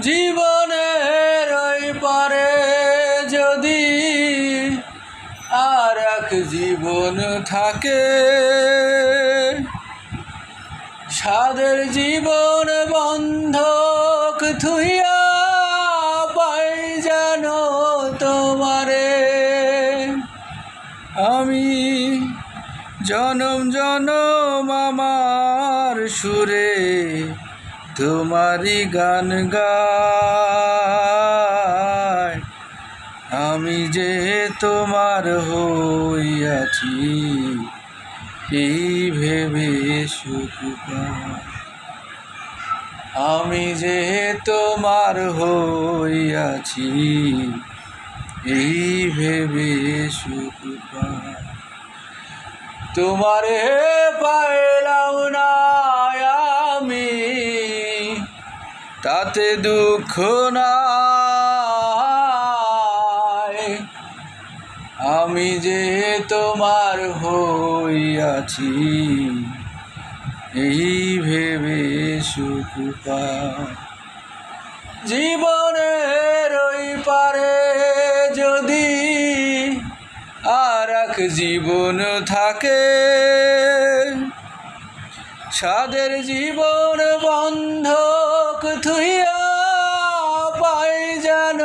জীবনের ওই পারে যদি আর এক জীবন থাকে, সাদের জীবন বন্ধক থুইয়া পাই যেন তোমারে। আমি জনম জনম আমার সুরে তোমারই গান গাই। আমি যে তোমার হইয়াছি এই ভেবে সুখ পাই। আমি যে তোমার হইয়াছি এই ভেবে সুখ পাই। তোমারে পাইলাম না আমি, তাতে দুঃখ নাই। আমি যে তোমার হইয়াছি এই ভেবে সুখ পাই। জীবনের ওই পারে যদি আর এক জীবন থাকে, সাদের জীবন বন্ধক থুইয়া পাই যেন